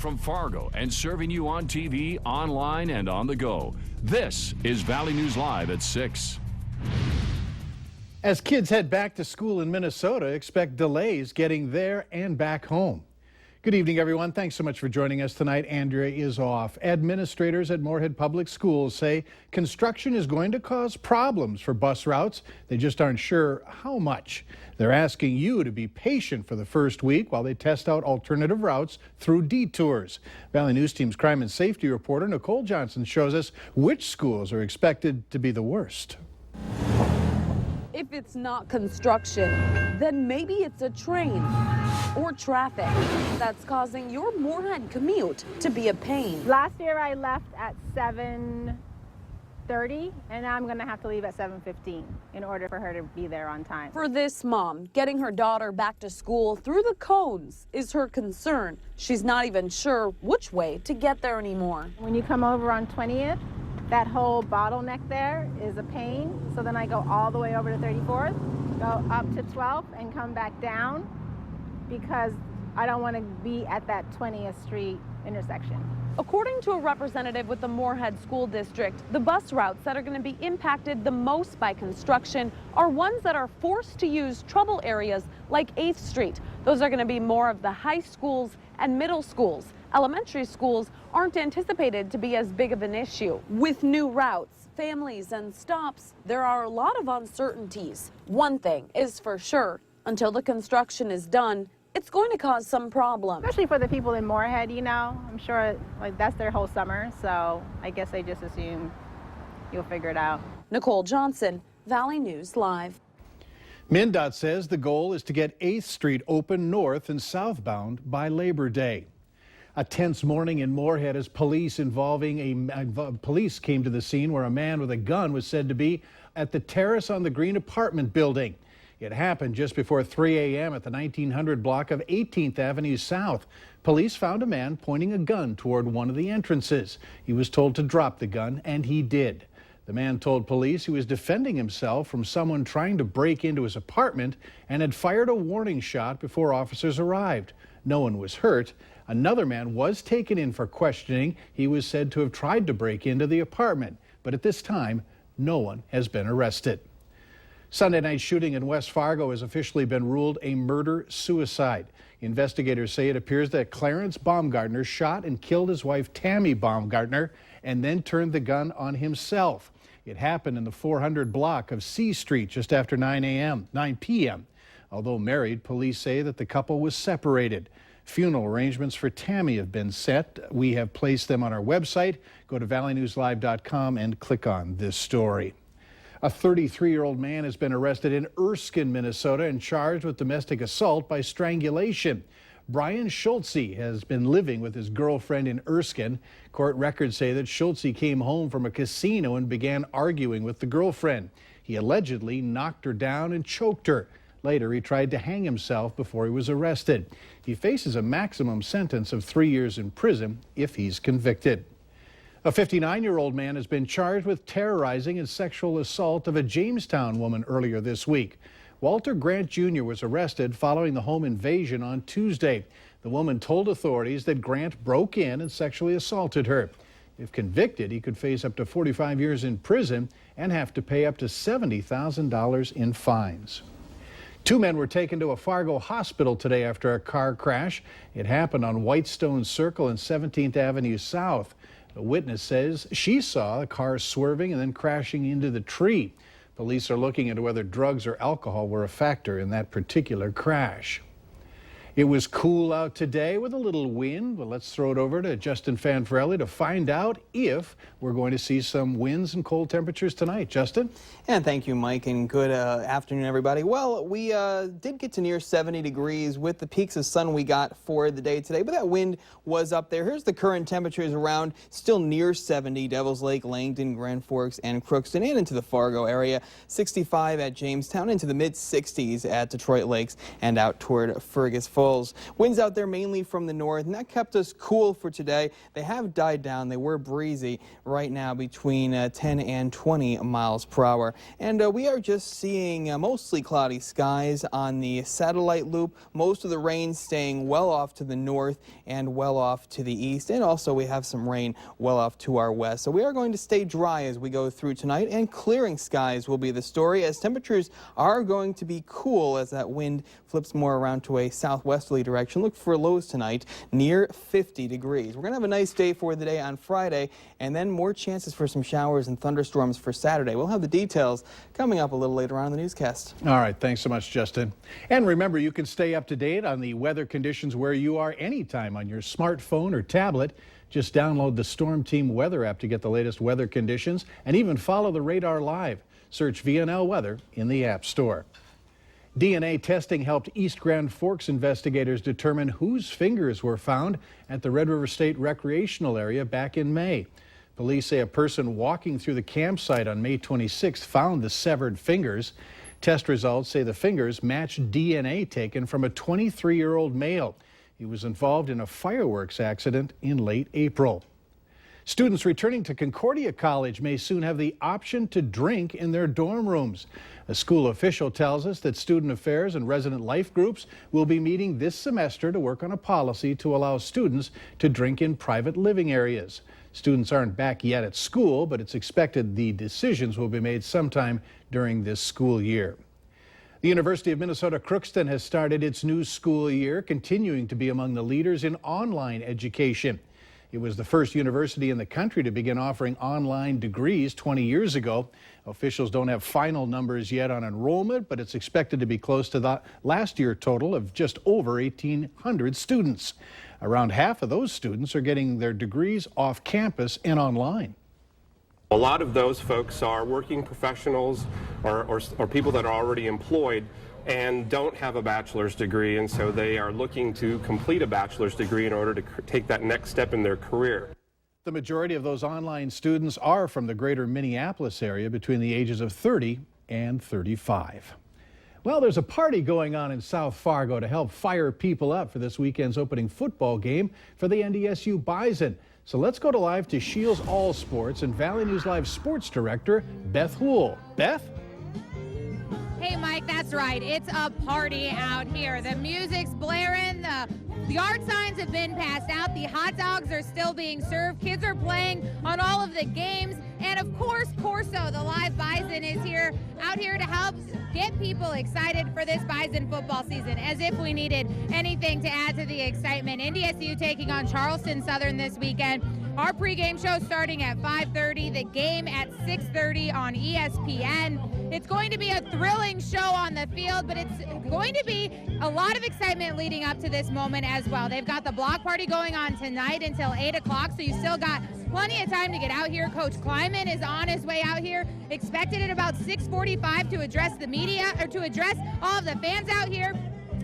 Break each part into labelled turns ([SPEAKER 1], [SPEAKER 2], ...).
[SPEAKER 1] from Fargo and serving you on TV, online, and on the go. This is Valley News Live at 6.
[SPEAKER 2] As kids head back to school in Minnesota, expect delays getting there and back home. Good evening, everyone. Thanks so much for joining us tonight. Andrea is off. Administrators at Moorhead Public Schools say construction is going to cause problems for bus routes. They just aren't sure how much. They're asking you to be patient for the first week while they test out alternative routes through detours. Valley News Team's crime and safety reporter Nicole Johnson shows us which schools are expected to be the worst.
[SPEAKER 3] If it's not construction, then maybe it's a train or traffic that's causing your Moorhead commute to be a pain.
[SPEAKER 4] Last year I left at 7:30 and now I'm going to have to leave at 7:15 in order for her to be there on time.
[SPEAKER 3] For this mom, getting her daughter back to school through the cones is her concern. She's not even sure which way to get there anymore.
[SPEAKER 4] When you come over on 20th, that whole bottleneck there is a pain. So then I go all the way over to 34th, go up to 12th and come back down because I don't want to be at that 20th Street intersection.
[SPEAKER 3] According to a representative with the Moorhead School District, the bus routes that are going to be impacted the most by construction are ones that are forced to use trouble areas like 8th Street. Those are going to be more of the high schools and middle schools. Elementary schools aren't anticipated to be as big of an issue. With new routes, families, and stops, there are a lot of uncertainties. One thing is for sure, until the construction is done, it's going to cause some problems.
[SPEAKER 4] Especially for the people in Moorhead, you know, I'm sure like that's their whole summer, so I guess they just assume you'll figure it out.
[SPEAKER 3] Nicole Johnson, Valley News Live.
[SPEAKER 2] MnDOT says the goal is to get 8th Street open north and southbound by Labor Day. A tense morning in Moorhead as police came to the scene where a man with a gun was said to be at the terrace on the Green apartment building. It happened just before 3 a.m. at the 1900 block of 18th Avenue South. Police found a man pointing a gun toward one of the entrances. He was told to drop the gun, and he did. The man told police he was defending himself from someone trying to break into his apartment and had fired a warning shot before officers arrived. No one was hurt. Another man was taken in for questioning. He was said to have tried to break into the apartment, but at this time, no one has been arrested. Sunday night shooting in West Fargo has officially been ruled a murder-suicide. Investigators say it appears that Clarence Baumgartner shot and killed his wife Tammy Baumgartner and then turned the gun on himself. It happened in the 400 block of C Street just after 9 p.m. Although married, police say that the couple was separated. Funeral arrangements for Tammy have been set. We have placed them on our website. Go to valleynewslive.com and click on this story. A 33-year-old man has been arrested in Erskine, Minnesota, and charged with domestic assault by strangulation. Brian Schultze has been living with his girlfriend in Erskine. Court records say that Schultze came home from a casino and began arguing with the girlfriend. He allegedly knocked her down and choked her. Later, he tried to hang himself before he was arrested. He faces a maximum sentence of 3 years in prison if he's convicted. A 59-year-old man has been charged with terrorizing and sexual assault of a Jamestown woman earlier this week. Walter Grant Jr. was arrested following the home invasion on Tuesday. The woman told authorities that Grant broke in and sexually assaulted her. If convicted, he could face up to 45 years in prison and have to pay up to $70,000 in fines. 2 men were taken to a Fargo hospital today after a car crash. It happened on Whitestone Circle and 17th Avenue South. A witness says she saw the car swerving and then crashing into the tree. Police are looking into whether drugs or alcohol were a factor in that particular crash. It was cool out today with a little wind, but let's throw it over to Justin Fanfarelli to find out if we're going to see some winds and cold temperatures tonight. Justin?
[SPEAKER 5] And thank you, Mike, and good afternoon, everybody. Well, we did get to near 70 degrees with the peaks of sun we got for the day today, but that wind was up there. Here's the current temperatures around, still near 70, Devils Lake, Langdon, Grand Forks, and Crookston, and into the Fargo area. 65 at Jamestown, into the mid-60s at Detroit Lakes, and out toward Fergus Falls. Bulls. Winds out there mainly from the north, and that kept us cool for today. They have died down. They were breezy right now between 10 and 20 miles per hour. And we are just seeing mostly cloudy skies on the satellite loop. Most of the rain staying well off to the north and well off to the east. And also we have some rain well off to our west. So we are going to stay dry as we go through tonight, and clearing skies will be the story as temperatures are going to be cool as that wind flips more around to a southwesterly direction. Look for lows tonight near 50 degrees. We're going to have a nice day for the day on Friday, and then more chances for some showers and thunderstorms for Saturday. We'll have the details coming up a little later on in the newscast.
[SPEAKER 2] All right, thanks so much, Justin. And remember, you can stay up to date on the weather conditions where you are anytime on your smartphone or tablet. Just download the Storm Team weather app to get the latest weather conditions, and even follow the radar live. Search VNL Weather in the App Store. DNA testing helped East Grand Forks investigators determine whose fingers were found at the Red River State Recreational Area back in May. Police say a person walking through the campsite on May 26th found the severed fingers. Test results say the fingers matched DNA taken from a 23-year-old male. He was involved in a fireworks accident in late April. Students returning to Concordia College may soon have the option to drink in their dorm rooms. A school official tells us that student affairs and resident life groups will be meeting this semester to work on a policy to allow students to drink in private living areas. Students aren't back yet at school, but it's expected the decisions will be made sometime during this school year. The University of Minnesota Crookston has started its new school year, continuing to be among the leaders in online education. It was the first university in the country to begin offering online degrees 20 years ago. Officials don't have final numbers yet on enrollment, but it's expected to be close to the last year total of just over 1,800 students. Around half of those students are getting their degrees off campus and online.
[SPEAKER 6] A lot of those folks are working professionals or people that are already employed and don't have a bachelor's degree, and so they are looking to complete a bachelor's degree in order to take that next step in their career.
[SPEAKER 2] The majority of those online students are from the greater Minneapolis area between the ages of 30 and 35. Well, there's a party going on in South Fargo to help fire people up for this weekend's opening football game for the NDSU Bison. So let's go live to Shields All Sports and Valley News Live sports director Beth Houle. Beth?
[SPEAKER 7] Hey, Mike, that's right. It's a party out here. The music's blaring, the yard signs have been passed out, the hot dogs are still being served, kids are playing on all of the games, and of course, Corso, the live Bison, is here, out here to help get people excited for this Bison football season, as if we needed anything to add to the excitement. NDSU taking on Charleston Southern this weekend. Our pregame show starting at 5:30, the game at 6:30 on ESPN. It's going to be a thrilling show on the field, but it's going to be a lot of excitement leading up to this moment as well. They've got the block party going on tonight until 8 o'clock, so you still got plenty of time to get out here. Coach Kleiman is on his way out here, expected at about 6:45 to address the media, or to address all of the fans out here.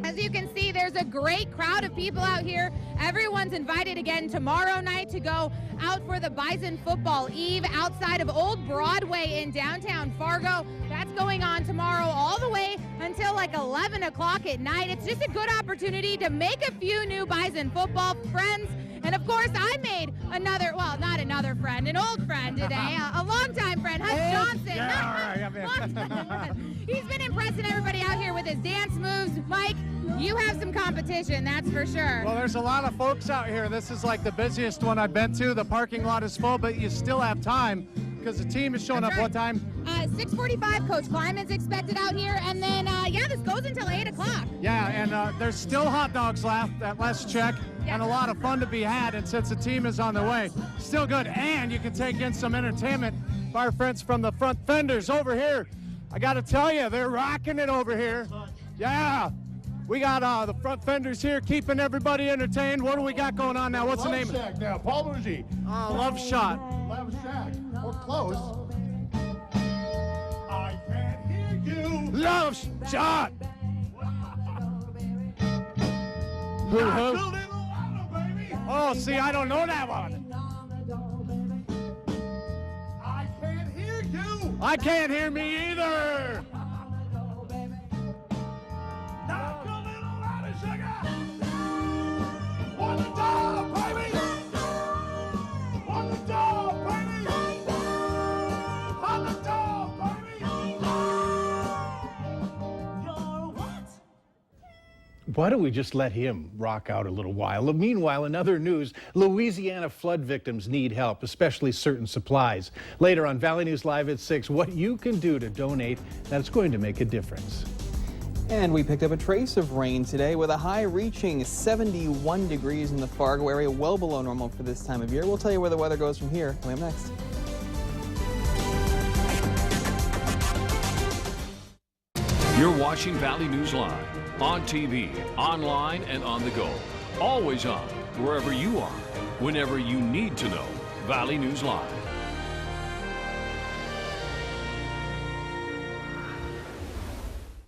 [SPEAKER 7] As you can see, there's a great crowd of people out here. Everyone's invited again tomorrow night to go out for the Bison Football Eve outside of Old Broadway in downtown Fargo. That's going on tomorrow all the way until like 11 o'clock at night. It's just a good opportunity to make a few new Bison football friends. And of course, I made another, well, not another friend, an old friend today, a longtime friend, Huss Johnson. Longtime friend. He's been impressing everybody out here with his dance moves. Mike, you have some competition, that's for sure.
[SPEAKER 8] Well, there's a lot of folks out here. This is like the busiest one I've been to. The parking lot is full, but you still have time because the team is showing up. What time?
[SPEAKER 7] 6:45. Coach Kleiman's expected out here, and then yeah, this goes until 8 o'clock.
[SPEAKER 8] Yeah, and there's still hot dogs left at last check, and a lot of fun to be had. And since the team is on the way, still good. And you can take in some entertainment by our friends from the Front Fenders over here. I got to tell you, they're rocking it over here. Yeah. We got the Front Fenders here keeping everybody entertained. What do we got going on now? What's the name?
[SPEAKER 9] Love Shack now, Paul Bougie.
[SPEAKER 8] Love Shot.
[SPEAKER 9] Love Shack. We're close. I can't hear you.
[SPEAKER 8] Love Shot. Who? Oh, see, I don't know that one.
[SPEAKER 9] I can't hear you.
[SPEAKER 8] I can't hear me either.
[SPEAKER 9] Knock a little louder, sugar.
[SPEAKER 2] why don't we just let him rock out a little while? Meanwhile, in other news, Louisiana flood victims need help, especially certain supplies. Later on Valley News Live at 6, what you can do to donate that's going to make a difference.
[SPEAKER 5] And we picked up a trace of rain today with a high reaching 71 degrees in the Fargo area, well below normal for this time of year. We'll tell you where the weather goes from here. Coming up next.
[SPEAKER 1] You're watching Valley News Live on TV, online, and on the go. Always on, wherever you are, whenever you need to know. Valley News Live.